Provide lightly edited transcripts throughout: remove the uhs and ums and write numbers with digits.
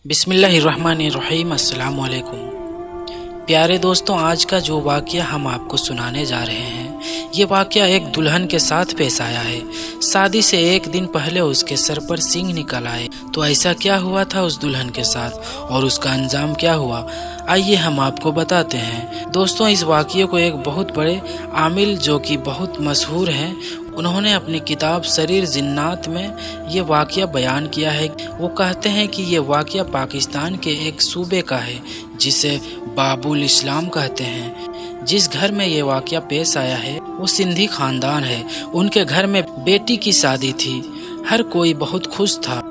बिस्मिल्लाहिर्रहमानिर्रहीम। अस्सलाम वालेकुम। प्यारे दोस्तों, आज का जो वाक़या हम आपको सुनाने जा रहे हैं, ये वाक़या एक दुल्हन के साथ पेश आया है। शादी से एक दिन पहले उसके सर पर सींग निकल आए। तो ऐसा क्या हुआ था उस दुल्हन के साथ और उसका अंजाम क्या हुआ, आइए हम आपको बताते हैं। दोस्तों, इस वाक़ये को एक बहुत बड़े आमिल जो कि बहुत मशहूर हैं, उन्होंने अपनी किताब सरीर जिन्नात में ये वाक़या बयान किया है। वो कहते हैं कि ये वाक़या पाकिस्तान के एक सूबे का है जिसे बाबुल इस्लाम कहते हैं। जिस घर में ये वाक़या पेश आया है वो सिंधी ख़ानदान है। उनके घर में बेटी की शादी थी। हर कोई बहुत खुश था।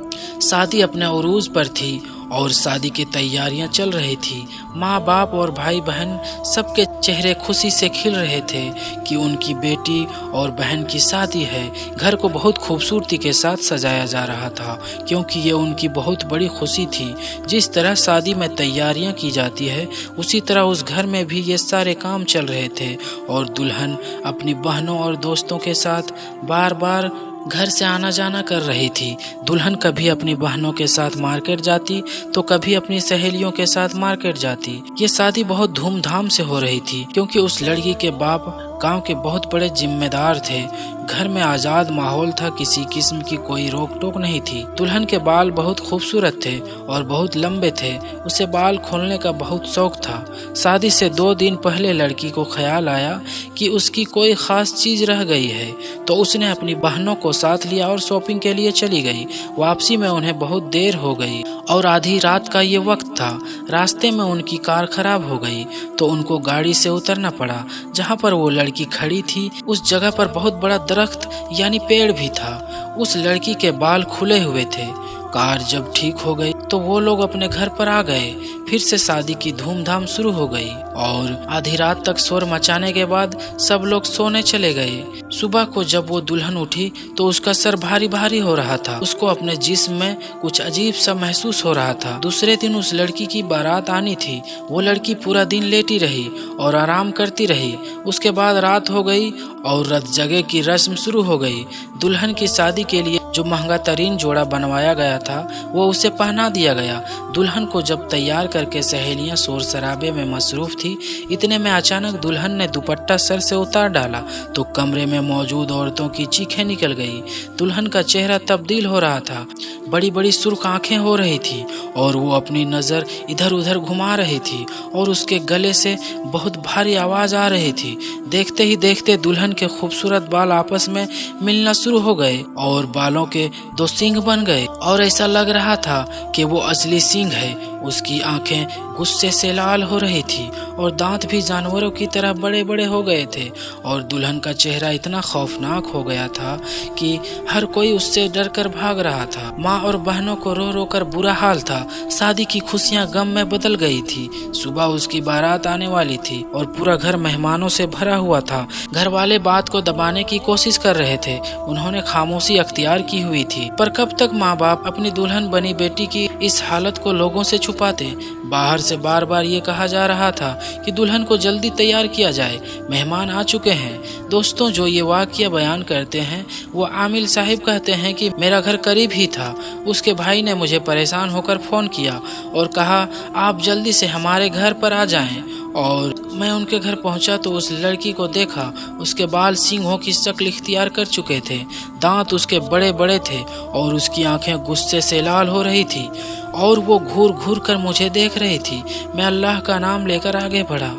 शादी अपने उरूज पर थी और शादी की तैयारियां चल रही थी। माँ बाप और भाई बहन सबके चेहरे खुशी से खिल रहे थे कि उनकी बेटी और बहन की शादी है। घर को बहुत खूबसूरती के साथ सजाया जा रहा था क्योंकि ये उनकी बहुत बड़ी खुशी थी। जिस तरह शादी में तैयारियां की जाती है उसी तरह उस घर में भी ये सारे काम चल रहे थे और दुल्हन अपनी बहनों और दोस्तों के साथ बार बार घर से आना जाना कर रही थी। दुल्हन कभी अपनी बहनों के साथ मार्केट जाती तो कभी अपनी सहेलियों के साथ मार्केट जाती। ये शादी बहुत धूमधाम से हो रही थी क्योंकि उस लड़की के बाप गांव के बहुत बड़े जिम्मेदार थे। घर में आजाद माहौल था, किसी किस्म की कोई रोक टोक नहीं थी। दुल्हन के बाल बहुत खूबसूरत थे और बहुत लंबे थे। उसे बाल खोलने का बहुत शौक था। शादी से 2 दिन पहले लड़की को ख्याल आया कि उसकी कोई खास चीज रह गई है, तो उसने अपनी बहनों को साथ लिया और शॉपिंग के लिए चली गई। वापसी में उन्हें बहुत देर हो गई और आधी रात का ये वक्त था। रास्ते में उनकी कार खराब हो गई तो उनको गाड़ी से उतरना पड़ा। जहाँ पर वो लड़की खड़ी थी उस जगह पर बहुत बड़ा दरख्त यानी पेड़ भी था। उस लड़की के बाल खुले हुए थे। कार जब ठीक हो गई तो वो लोग अपने घर पर आ गए। फिर से शादी की धूमधाम शुरू हो गई और आधी रात तक शोर मचाने के बाद सब लोग सोने चले गए। सुबह को जब वो दुल्हन उठी तो उसका सर भारी भारी हो रहा था। उसको अपने जिस्म में कुछ अजीब सा महसूस हो रहा था। दूसरे दिन उस लड़की की बारात आनी थी। वो लड़की पूरा दिन लेटी रही और आराम करती रही। उसके बाद रात हो गई और रत जगह की रस्म शुरू हो गई। दुल्हन की शादी के लिए जो महंगा तरीन जोड़ा बनवाया गया था वो उसे पहना दिया गया। दुल्हन को जब तैयार करके सहेलियां शोर शराबे में मसरूफ थी, इतने में अचानक दुल्हन ने दुपट्टा सर से उतार डाला तो कमरे में मौजूद औरतों की चीखें निकल गई। दुल्हन का चेहरा तब्दील हो रहा था। बड़ी बड़ी सुर्ख आंखें हो रही थी और वो अपनी नज़र इधर उधर घुमा रही थी और उसके गले से बहुत भारी आवाज़ आ रही थी। देखते ही देखते दुल्हन के खूबसूरत बाल आपस में मिलना शुरू हो गए और बालों के 2 सींग बन गए और ऐसा लग रहा था कि वो असली सींग है। उसकी आंखें गुस्से से लाल हो रही थी और दांत भी जानवरों की तरह बड़े बड़े हो गए थे और दुल्हन का चेहरा इतना खौफनाक हो गया था कि हर कोई उससे डर कर भाग रहा था। माँ और बहनों को रो रो कर बुरा हाल था। शादी की खुशियाँ गम में बदल गई थी। सुबह उसकी बारात आने वाली थी और पूरा घर मेहमानों से भरा हुआ था। घर वाले बात को दबाने की कोशिश कर रहे थे। उन्होंने खामोशी अख्तियार की हुई थी, पर कब तक माँ बाप अपनी दुल्हन बनी बेटी की इस हालत को लोगों से छुपाते। बाहर से बार बार ये कहा जा रहा था कि दुल्हन को जल्दी तैयार किया जाए, मेहमान आ चुके हैं। दोस्तों, जो ये वाक़या बयान करते हैं वो आमिल साहिब कहते हैं कि मेरा घर करीब ही था। उसके भाई ने मुझे परेशान होकर फ़ोन किया और कहा आप जल्दी से हमारे घर पर आ जाएं। और मैं उनके घर पहुंचा तो उस लड़की को देखा। उसके बाल सींगों की शक्ल इख्तियार कर चुके थे, दांत उसके बड़े बड़े थे और उसकी आंखें गुस्से से लाल हो रही थी और वो घूर घूर कर मुझे देख रही थी। मैं अल्लाह का नाम लेकर आगे बढ़ा,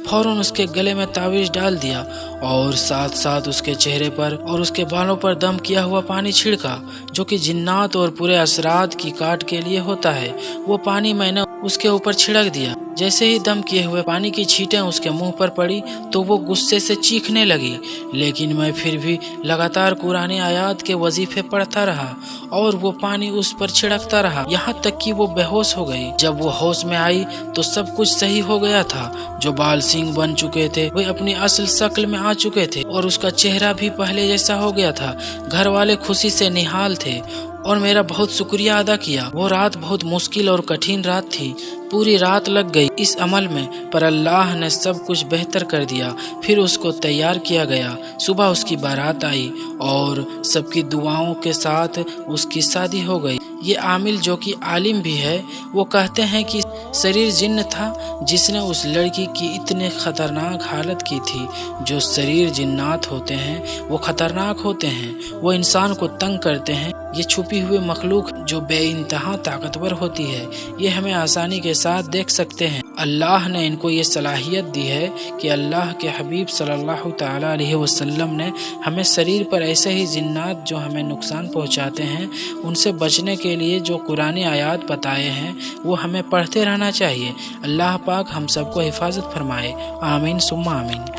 फौरन उसके गले में तावीज़ डाल दिया और साथ साथ उसके चेहरे पर और उसके बालों पर दम किया हुआ पानी छिड़का, जो कि जिन्नात और पूरे असरात की काट के लिए होता है। वो पानी मैंने उसके ऊपर छिड़क दिया। जैसे ही दम किए हुए पानी की छींटें उसके मुंह पर पड़ी तो वो गुस्से से चीखने लगी, लेकिन मैं फिर भी लगातार कुरानी आयात के वजीफे पढ़ता रहा और वो पानी उस पर छिड़कता रहा यहाँ तक कि वो बेहोश हो गई। जब वो होश में आई तो सब कुछ सही हो गया था। जो बाल सींग बन चुके थे वे अपनी असल शक्ल में आ चुके थे और उसका चेहरा भी पहले जैसा हो गया था। घर वाले खुशी से निहाल थे और मेरा बहुत शुक्रिया अदा किया। वो रात बहुत मुश्किल और कठिन रात थी। पूरी रात लग गई इस अमल में, पर अल्लाह ने सब कुछ बेहतर कर दिया। फिर उसको तैयार किया गया। सुबह उसकी बारात आई और सबकी दुआओं के साथ उसकी शादी हो गई। ये आमिल जो कि आलिम भी है, वो कहते हैं कि शरीर जिन्न था जिसने उस लड़की की इतने खतरनाक हालत की थी। जो शरीर जिन्नात होते हैं वो खतरनाक होते हैं, वो इंसान को तंग करते हैं। ये छुपी हुई मखलूक जो बेइंतहा ताकतवर होती है, ये हमें आसानी के साथ देख सकते हैं। अल्लाह ने इनको ये सलाहियत दी है कि अल्लाह के हबीब सल्लल्लाहु ताला अलैहि वसल्लम ने हमें शरीर पर ऐसे ही जिन्नात जो हमें नुकसान पहुंचाते हैं उनसे बचने के लिए जो कुरानी आयात बताए हैं वो हमें पढ़ते रहना चाहिए। अल्लाह पाक हम सबको हिफाजत फरमाए। आमीन सुम्मा आमीन।